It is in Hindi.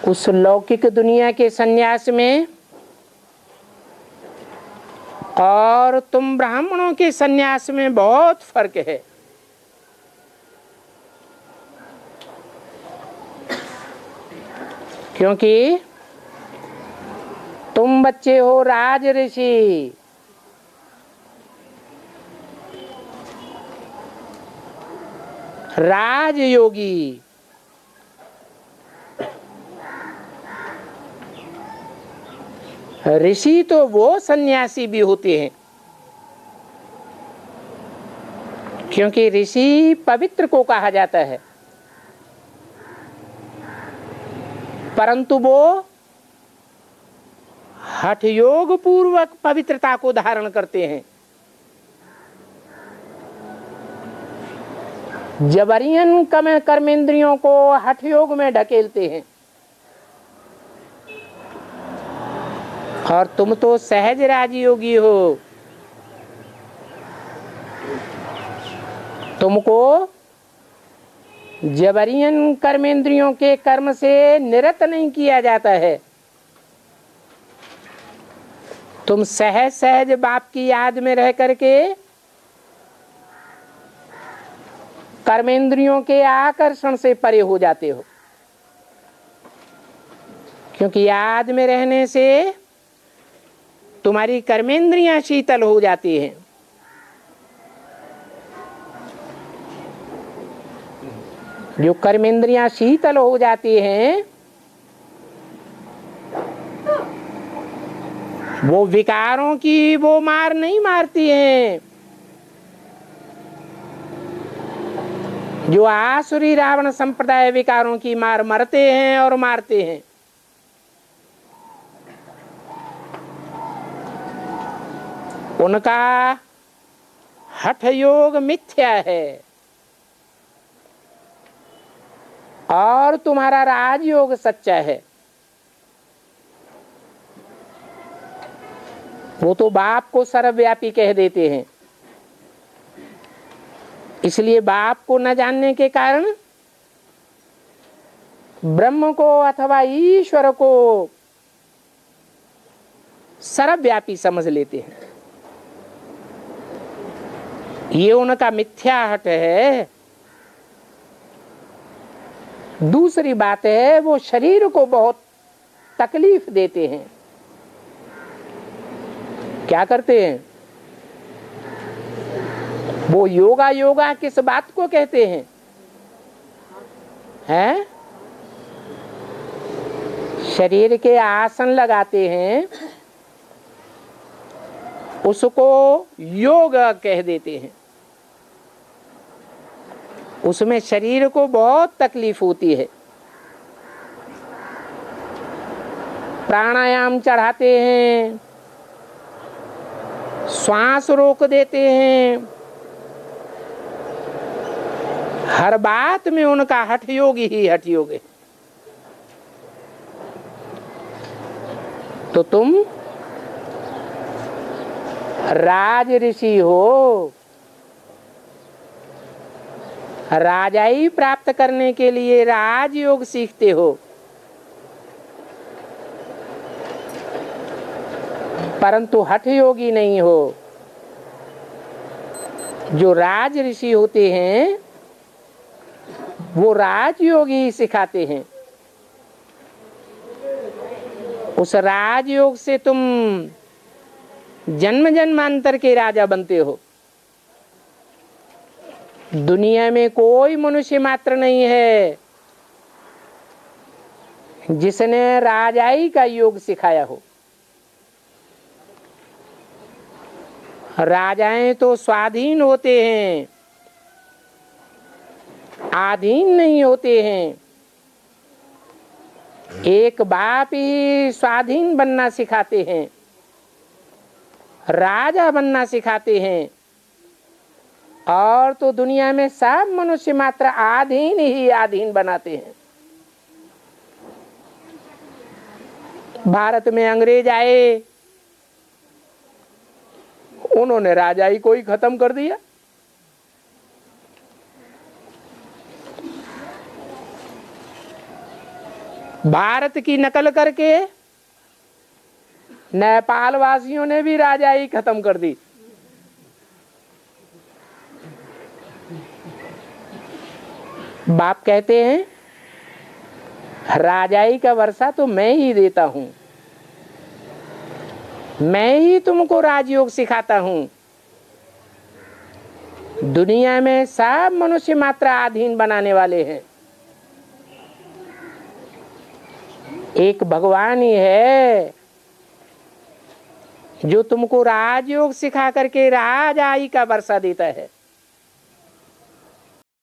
उस लौकिक दुनिया के सन्यास में और तुम ब्राह्मणों के सन्यास में बहुत फर्क है। क्योंकि तुम बच्चे हो राज ऋषि, राजयोगी। ऋषि तो वो सन्यासी भी होते हैं, क्योंकि ऋषि पवित्र को कहा जाता है, परंतु वो हठ योग पूर्वक पवित्रता को धारण करते हैं। जबरियन कर्मेंद्रियों को हठ योग में ढकेलते हैं। और तुम तो सहज राजयोगी हो, तुमको जबरियन कर्मेंद्रियों के कर्म से निरत नहीं किया जाता है। तुम सहज सहज बाप की याद में रह करके कर्मेंद्रियों के आकर्षण से परे हो जाते हो, क्योंकि याद में रहने से तुम्हारी कर्मेंद्रियां शीतल हो जाती हैं। जो कर्मेंद्रियां शीतल हो जाती हैं वो विकारों की वो मार नहीं मारती हैं जो आसुरी रावण संप्रदाय विकारों की मार मरते हैं और मारते हैं। उनका हठ योग मिथ्या है और तुम्हारा राजयोग सच्चा है। वो तो बाप को सर्वव्यापी कह देते हैं, इसलिए बाप को न जानने के कारण ब्रह्म को अथवा ईश्वर को सर्वव्यापी समझ लेते हैं। ये उनका मिथ्या हट है। दूसरी बात है, वो शरीर को बहुत तकलीफ देते हैं। क्या करते हैं वो? योगा योगा किस बात को कहते हैं? हैं? शरीर के आसन लगाते हैं, उसको योग कह देते हैं। उसमें शरीर को बहुत तकलीफ होती है। प्राणायाम चढ़ाते हैं, श्वास रोक देते हैं, हर बात में उनका हठ योग ही हठ योग है। तो तुम राज ऋषि हो, राजाई प्राप्त करने के लिए राजयोग सीखते हो, परंतु हठ योगी नहीं हो। जो राज ऋषि होते हैं वो राजयोगी सिखाते हैं। उस राजयोग से तुम जन्म जन्मांतर के राजा बनते हो। दुनिया में कोई मनुष्य मात्र नहीं है जिसने राजाई का योग सिखाया हो। राजाएं तो स्वाधीन होते हैं, आधीन नहीं होते हैं। एक बाप ही स्वाधीन बनना सिखाते हैं, राजा बनना सिखाते हैं, और तो दुनिया में सब मनुष्य मात्र आधीन ही आधीन बनाते हैं। भारत में अंग्रेज आए, उन्होंने राजाई को ही खत्म कर दिया। भारत की नकल करके नेपाल वासियों ने भी राजाई खत्म कर दी। बाप कहते हैं राजाई का वर्षा तो मैं ही देता हूं, मैं ही तुमको राजयोग सिखाता हूं। दुनिया में सब मनुष्य मात्र अधीन बनाने वाले हैं, एक भगवान ही है जो तुमको राजयोग सिखा करके राजाई का वर्षा देता है।